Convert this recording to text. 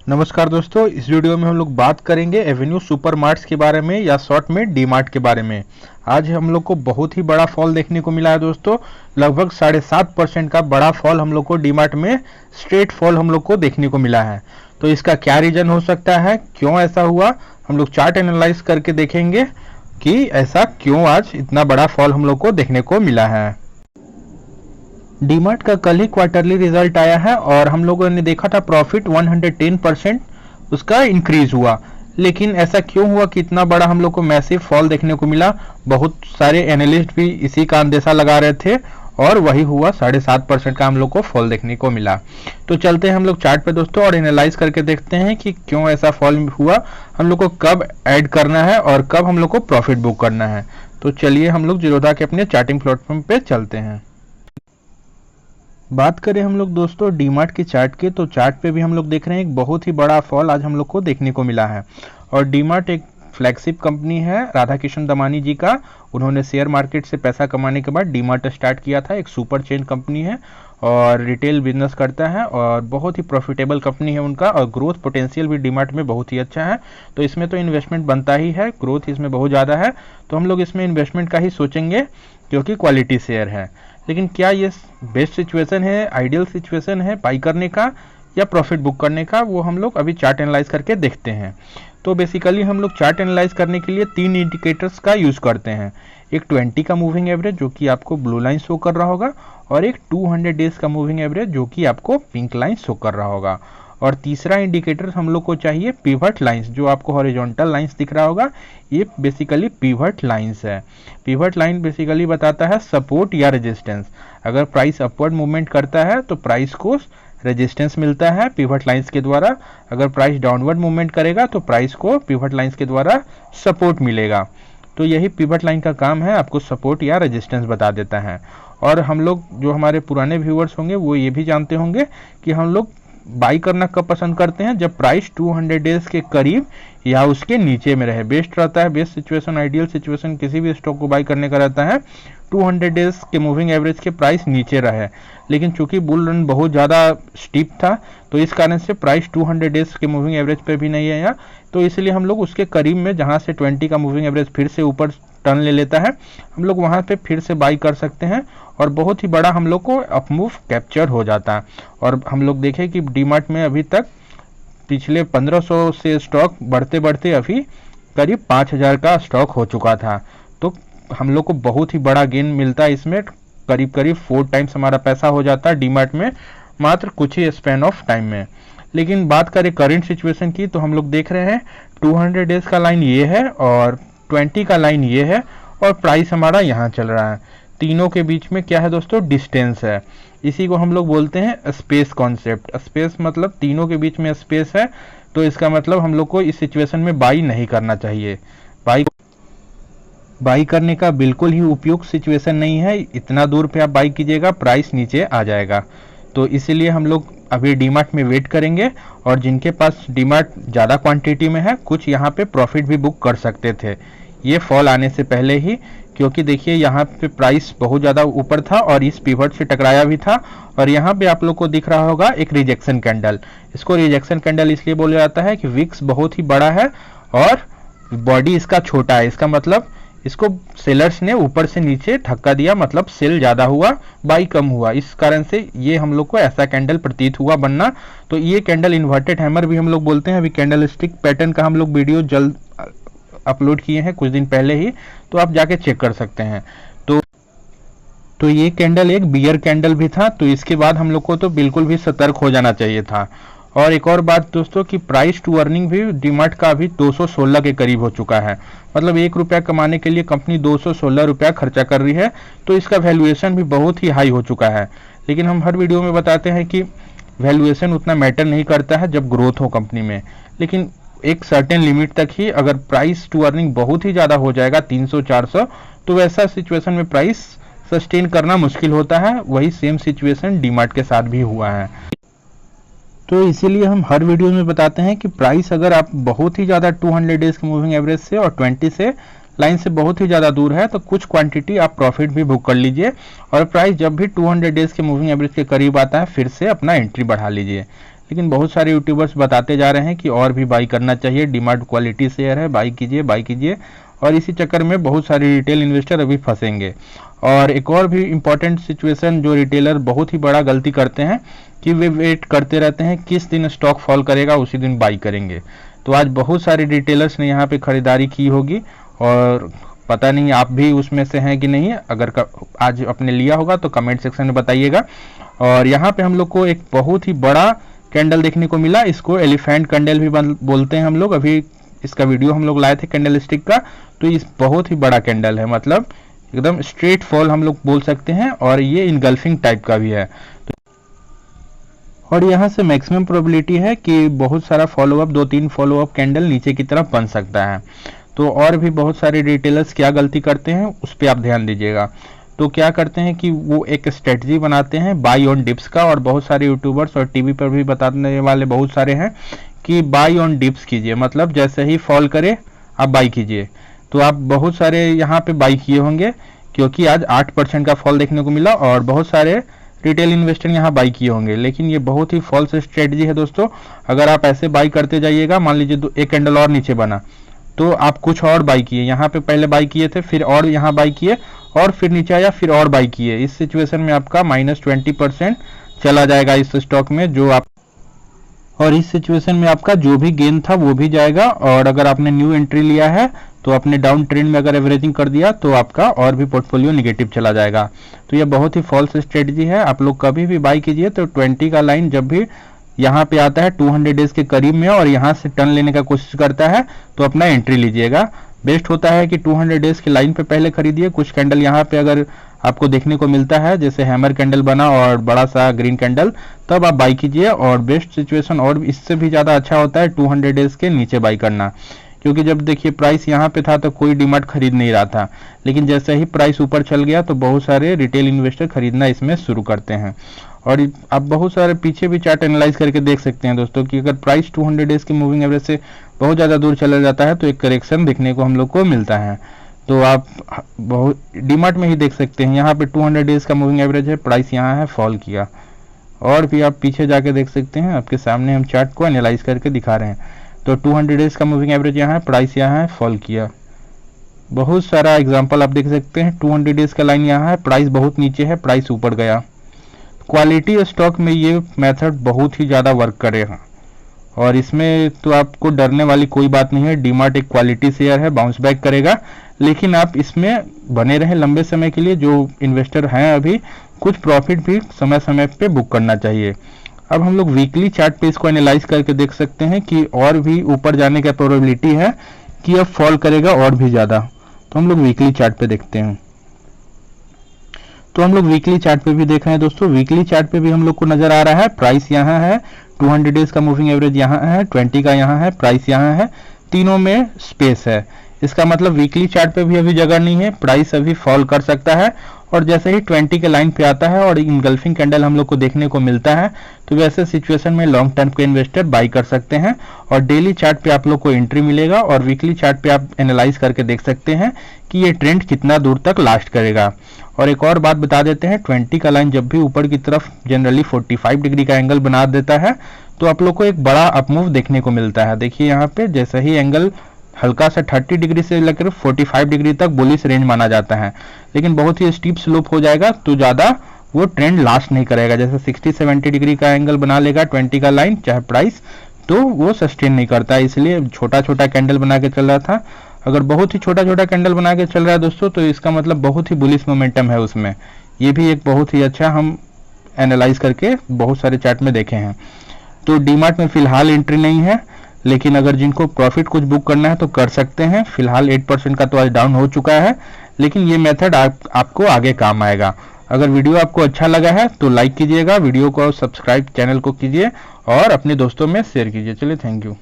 नमस्कार दोस्तों, इस वीडियो में हम लोग बात करेंगे एवेन्यू सुपरमार्ट्स के बारे में या शॉर्ट में डी मार्ट के बारे में। आज हम लोग को बहुत ही बड़ा फॉल देखने को मिला है दोस्तों। लगभग 7.5% का बड़ा फॉल हम लोग को डी मार्ट में स्ट्रेट फॉल हम लोग को देखने को मिला है। तो इसका क्या रीजन हो सकता है, क्यों ऐसा हुआ, हम लोग चार्ट एनालाइज करके देखेंगे कि ऐसा क्यों आज इतना बड़ा फॉल हम लोग को देखने को मिला है। डीमार्ट का कल ही क्वार्टरली रिजल्ट आया है और हम लोगों ने देखा था प्रॉफिट 110% उसका इंक्रीज हुआ। लेकिन ऐसा क्यों हुआ कि इतना बड़ा हम लोग को मैसिव फॉल देखने को मिला। बहुत सारे एनालिस्ट भी इसी का अंदेशा लगा रहे थे और वही हुआ, 7.5% का हम लोग को फॉल देखने को मिला। तो चलते हैं हम लोग चार्ट पे दोस्तों और एनालाइज करके देखते हैं कि क्यों ऐसा फॉल हुआ, हम लोग को कब ऐड करना है और कब हम लोग को प्रॉफिट बुक करना है। तो चलिए हम लोग जीरोधा के अपने चार्टिंग प्लेटफॉर्म पे चलते हैं। बात करें हम लोग दोस्तों डीमार्ट के चार्ट के, तो चार्ट पे भी हम लोग देख रहे हैं एक बहुत ही बड़ा फॉल आज हम लोग को देखने को मिला है। और डीमार्ट एक फ्लैगशिप कंपनी है राधा किशन दमानी जी का। उन्होंने शेयर मार्केट से पैसा कमाने के बाद डीमार्ट स्टार्ट किया था। एक सुपर चेन कंपनी है और रिटेल बिजनेस करता है और बहुत ही प्रॉफिटेबल कंपनी है उनका, और ग्रोथ पोटेंशियल भी डीमार्ट में बहुत ही अच्छा है। तो इसमें तो इन्वेस्टमेंट बनता ही है, ग्रोथ इसमें बहुत ज़्यादा है, तो हम लोग इसमें इन्वेस्टमेंट का ही सोचेंगे क्योंकि क्वालिटी शेयर है। लेकिन क्या ये बेस्ट सिचुएशन है, आइडियल सिचुएशन है बाई करने का या प्रॉफिट बुक करने का, वो हम लोग अभी चार्ट एनालाइज करके देखते हैं। तो बेसिकली हम लोग चार्ट एनालाइज करने के लिए 3 इंडिकेटर्स का यूज़ करते हैं। एक 20 का मूविंग एवरेज जो कि आपको ब्लू लाइन शो कर रहा होगा, और एक 200 डेज का मूविंग एवरेज जो कि आपको पिंक लाइन शो कर रहा होगा। और तीसरा इंडिकेटर हम लोग को चाहिए पिवट लाइंस, जो आपको हॉरिजॉन्टल लाइंस दिख रहा होगा, ये बेसिकली पिवट लाइंस है। पिवट लाइन बेसिकली बताता है सपोर्ट या रेजिस्टेंस। अगर प्राइस अपवर्ड मूवमेंट करता है तो प्राइस को रेजिस्टेंस मिलता है पिवट लाइंस के द्वारा। अगर प्राइस डाउनवर्ड मूवमेंट करेगा तो प्राइस को पिवट लाइंस के द्वारा सपोर्ट मिलेगा। तो यही पिवट लाइन का काम है, आपको सपोर्ट या रेजिस्टेंस बता देता है। और हम लोग जो हमारे पुराने व्यूअर्स होंगे वो ये भी जानते होंगे कि हम लोग बाई करना कब पसंद करते हैं, जब प्राइस 200 डेज के करीब या उसके नीचे में रहे। बेस्ट रहता है, बेस्ट सिचुएशन, आइडियल सिचुएशन किसी भी स्टॉक को बाई करने का रहता है 200 डेज के मूविंग एवरेज के प्राइस नीचे रहे। लेकिन चूंकि बुल रन बहुत ज़्यादा स्टीप था तो इस कारण से प्राइस 200 डेज के मूविंग एवरेज पे भी नहीं आया, तो इसलिए हम लोग उसके करीब में जहाँ से 20 का मूविंग एवरेज फिर से ऊपर टर्न ले लेता है, हम लोग वहाँ पे फिर से बाई कर सकते हैं और बहुत ही बड़ा हम लोग को अपमूव कैप्चर हो जाता है। और हम लोग देखें कि डीमार्ट में अभी तक पिछले 1500 से स्टॉक बढ़ते बढ़ते अभी करीब 5000 का स्टॉक हो चुका था। तो हम लोग को बहुत ही बड़ा गेन मिलता है इसमें, करीब करीब 4 टाइम्स हमारा पैसा हो जाता है डीमार्ट में मात्र कुछ ही स्पैन ऑफ टाइम में। लेकिन बात करें करंट सिचुएशन की, तो हम लोग देख रहे हैं 200 डेज का लाइन ये है और 20 का लाइन ये है और प्राइस हमारा यहाँ चल रहा है। तीनों के बीच में क्या है दोस्तों, डिस्टेंस है। इसी को हम लोग बोलते हैं स्पेस कॉन्सेप्ट। स्पेस मतलब तीनों के बीच में स्पेस है, तो इसका मतलब हम लोग को इस सिचुएशन में बाई नहीं करना चाहिए। बाई करने का बिल्कुल ही उपयुक्त सिचुएशन नहीं है। इतना दूर पे आप बाई कीजिएगा प्राइस नीचे आ जाएगा। तो इसीलिए हम लोग अभी डीमार्ट में वेट करेंगे, और जिनके पास डीमार्ट ज़्यादा क्वांटिटी में है कुछ यहाँ पे प्रॉफिट भी बुक कर सकते थे ये फॉल आने से पहले ही, क्योंकि देखिए यहाँ पे प्राइस बहुत ज़्यादा ऊपर था और इस पिवट से टकराया भी था। और यहाँ पे आप लोग को दिख रहा होगा एक रिजेक्शन कैंडल। इसको रिजेक्शन कैंडल इसलिए बोला जाता है कि विक्स बहुत ही बड़ा है और बॉडी इसका छोटा है। इसका मतलब इसको सेलर्स ने ऊपर से नीचे धक्का दिया, मतलब सेल ज़्यादा हुआ, बाई कम हुआ। इस कारण से ये हम लोग को ऐसा कैंडल प्रतीत हुआ बनना। तो ये कैंडल इन्वर्टेड हैमर भी हम लोग बोलते हैं। अभी कैंडल स्टिक पैटर्न का हम लोग वीडियो जल्द अपलोड किए हैं कुछ दिन पहले ही, तो आप जाके चेक कर सकते हैं। तो ये कैंडल एक बियर कैंडल भी था, तो इसके बाद हम लोग को तो बिल्कुल भी सतर्क हो जाना चाहिए था। और एक और बात दोस्तों कि प्राइस टू अर्निंग भी डीमार्ट का अभी 216 के करीब हो चुका है। मतलब 1 रुपया कमाने के लिए कंपनी 216 रुपया खर्चा कर रही है, तो इसका वैल्यूएशन भी बहुत ही हाई हो चुका है। लेकिन हम हर वीडियो में बताते हैं कि वैल्यूएशन उतना मैटर नहीं करता है जब ग्रोथ हो कंपनी में, लेकिन एक सर्टेन लिमिट तक ही। अगर प्राइस टू अर्निंग बहुत ही ज़्यादा हो जाएगा 300-400, तो वैसा सिचुएशन में प्राइस सस्टेन करना मुश्किल होता है। वही सेम सिचुएशन डीमार्ट के साथ भी हुआ है। तो इसीलिए हम हर वीडियो में बताते हैं कि प्राइस अगर आप बहुत ही ज़्यादा 200 डेज के मूविंग एवरेज से और 20 से लाइन से बहुत ही ज़्यादा दूर है तो कुछ क्वांटिटी आप प्रॉफिट भी बुक कर लीजिए, और प्राइस जब भी 200 डेज के मूविंग एवरेज के करीब आता है फिर से अपना एंट्री बढ़ा लीजिए। लेकिन बहुत सारे यूट्यूबर्स बताते जा रहे हैं कि और भी बाई करना चाहिए, डीमार्ट क्वालिटी शेयर है, बाई कीजिए, और इसी चक्कर में बहुत सारे रिटेल इन्वेस्टर अभी फंसेंगे। और एक और भी इम्पॉर्टेंट सिचुएशन जो रिटेलर बहुत ही बड़ा गलती करते हैं कि वे वेट करते रहते हैं किस दिन स्टॉक फॉल करेगा उसी दिन बाई करेंगे। तो आज बहुत सारे रिटेलर्स ने यहाँ पे खरीदारी की होगी और पता नहीं आप भी उसमें से हैं कि नहीं। अगर आज आपने लिया होगा तो कमेंट सेक्शन में बताइएगा। और यहाँ पे हम लोग को एक बहुत ही बड़ा कैंडल देखने को मिला, इसको एलिफेंट कैंडल भी बोलते हैं हम लोग। अभी इसका वीडियो हम लोग लाए थे कैंडल स्टिक का, तो इस बहुत ही बड़ा कैंडल है, मतलब एकदम स्ट्रेट फॉल हम लोग बोल सकते हैं, और ये इनगल्फिंग टाइप का भी है। और यहाँ से मैक्सिमम प्रोबेबिलिटी है कि बहुत सारा फॉलोअप, 2-3 फॉलोअप कैंडल नीचे की तरफ बन सकता है। तो और भी बहुत सारे रिटेलर्स क्या गलती करते हैं उस पर आप ध्यान दीजिएगा। तो क्या करते हैं कि वो एक स्ट्रेटजी बनाते हैं बाई ऑन डिप्स का, और बहुत सारे यूट्यूबर्स और टीवी पर भी बताने वाले बहुत सारे हैं कि बाई ऑन डिप्स कीजिए, मतलब जैसे ही फॉल करे आप बाई कीजिए। तो आप बहुत सारे यहाँ पे बाई किए होंगे क्योंकि आज 8% का फॉल देखने को मिला, और बहुत सारे रिटेल इन्वेस्टर यहाँ बाई किए होंगे। लेकिन ये बहुत ही फॉल्स स्ट्रेटजी है दोस्तों। अगर आप ऐसे बाई करते जाइएगा, मान लीजिए एक कैंडल और नीचे बना तो आप कुछ और बाई किए, यहाँ पे पहले बाई किए थे, फिर और यहाँ बाई किए, और फिर नीचे आया, फिर और बाई किए। इस सिचुएशन में आपका -20% चला जाएगा इस स्टॉक में, जो आप, और इस सिचुएशन में आपका जो भी गेन था वो भी जाएगा। और अगर आपने न्यू एंट्री लिया है तो अपने डाउन ट्रेंड में अगर एवरेजिंग कर दिया तो आपका और भी पोर्टफोलियो निगेटिव चला जाएगा। तो ये बहुत ही फॉल्स स्ट्रेटजी है। आप लोग कभी भी बाई कीजिए तो 20 का लाइन जब भी यहाँ पे आता है 200 डेज के करीब में और यहाँ से टर्न लेने का कोशिश करता है तो अपना एंट्री लीजिएगा। बेस्ट होता है कि 200 डेज की लाइन पे पहले खरीदिए। कुछ कैंडल यहाँ पे अगर आपको देखने को मिलता है, जैसे हैमर कैंडल बना और बड़ा सा ग्रीन कैंडल, तब आप बाई कीजिए। और बेस्ट सिचुएशन और इससे भी ज़्यादा अच्छा होता है 200 डेज के नीचे बाई करना, क्योंकि जब देखिए प्राइस यहाँ पे था तो कोई डीमार्ट खरीद नहीं रहा था, लेकिन जैसे ही प्राइस ऊपर चल गया तो बहुत सारे रिटेल इन्वेस्टर खरीदना इसमें शुरू करते हैं। और आप बहुत सारे पीछे भी चार्ट एनालाइज करके देख सकते हैं दोस्तों कि अगर प्राइस 200 डेज की मूविंग एवरेज से बहुत ज़्यादा दूर चला जाता है तो एक करेक्शन देखने को हम लोग को मिलता है। तो आप बहुत डीमार्ट में ही देख सकते हैं, यहाँ पे 200 डेज का मूविंग एवरेज है, प्राइस यहाँ है, फॉल किया। और भी आप पीछे जाके देख सकते हैं, आपके सामने हम चार्ट को एनालाइज करके दिखा रहे हैं। तो 200 डेज का मूविंग एवरेज यहाँ है, प्राइस यहाँ है, फॉल किया। बहुत सारा एग्जांपल आप देख सकते हैं। 200 डेज का लाइन यहाँ है, प्राइस बहुत नीचे है, प्राइस ऊपर गया। क्वालिटी स्टॉक में ये मेथड बहुत ही ज़्यादा वर्क करेगा और इसमें तो आपको डरने वाली कोई बात नहीं है। डीमार्ट एक क्वालिटी शेयर है, बाउंस बैक करेगा, लेकिन आप इसमें बने रहें लंबे समय के लिए। जो इन्वेस्टर हैं अभी, कुछ प्रॉफिट भी समय समय पे बुक करना चाहिए। अब हम लोग वीकली चार्ट पे इसको एनालाइज करके देख सकते हैं कि और भी ऊपर जाने का प्रोबेबिलिटी है कि अब फॉल करेगा और भी ज़्यादा। तो हम लोग वीकली चार्ट पे देखते हैं। तो हम लोग वीकली चार्ट पे भी देख रहे हैं दोस्तों। वीकली चार्ट पे भी हम लोग को नजर आ रहा है, प्राइस यहाँ है, 200 डेज का मूविंग एवरेज यहाँ है, 20 का यहाँ है, प्राइस यहाँ है, तीनों में स्पेस है। इसका मतलब वीकली चार्ट पे भी अभी जगह नहीं है, प्राइस अभी फॉल कर सकता है। और जैसे ही 20 के लाइन पे आता है और इनगल्फिंग कैंडल हम लोग को देखने को मिलता है तो वैसे सिचुएशन में लॉन्ग टर्म के इन्वेस्टर बाई कर सकते हैं और डेली चार्ट पे आप लोग को एंट्री मिलेगा। और वीकली चार्ट पे आप एनालाइज करके देख सकते हैं कि ये ट्रेंड कितना दूर तक लास्ट करेगा। और एक और बात बता देते हैं, 20 का लाइन जब भी ऊपर की तरफ जनरली 45 डिग्री का एंगल बना देता है तो आप लोग को एक बड़ा अपमूव देखने को मिलता है। देखिए यहाँ पे जैसे ही एंगल हल्का सा 30 डिग्री से लेकर 45 डिग्री तक बुलिश रेंज माना जाता है, लेकिन बहुत ही स्टीप स्लोप हो जाएगा तो ज़्यादा वो ट्रेंड लास्ट नहीं करेगा। जैसे 60-70 डिग्री का एंगल बना लेगा 20 का लाइन चाहे प्राइस, तो वो सस्टेन नहीं करता है। इसलिए छोटा छोटा कैंडल बना के चल रहा था। अगर बहुत ही छोटा छोटा कैंडल बना के चल रहा है दोस्तों तो इसका मतलब बहुत ही बुलिश मोमेंटम है उसमें। ये भी एक बहुत ही अच्छा हम एनालाइज करके बहुत सारे चार्ट में देखे हैं। तो डीमार्ट में फिलहाल एंट्री नहीं है, लेकिन अगर जिनको प्रॉफिट कुछ बुक करना है तो कर सकते हैं। फिलहाल 8% का तो आज डाउन हो चुका है, लेकिन ये मेथड आपको आगे काम आएगा। अगर वीडियो आपको अच्छा लगा है तो लाइक कीजिएगा, वीडियो को सब्सक्राइब चैनल को कीजिए और अपने दोस्तों में शेयर कीजिए। चलिए, थैंक यू।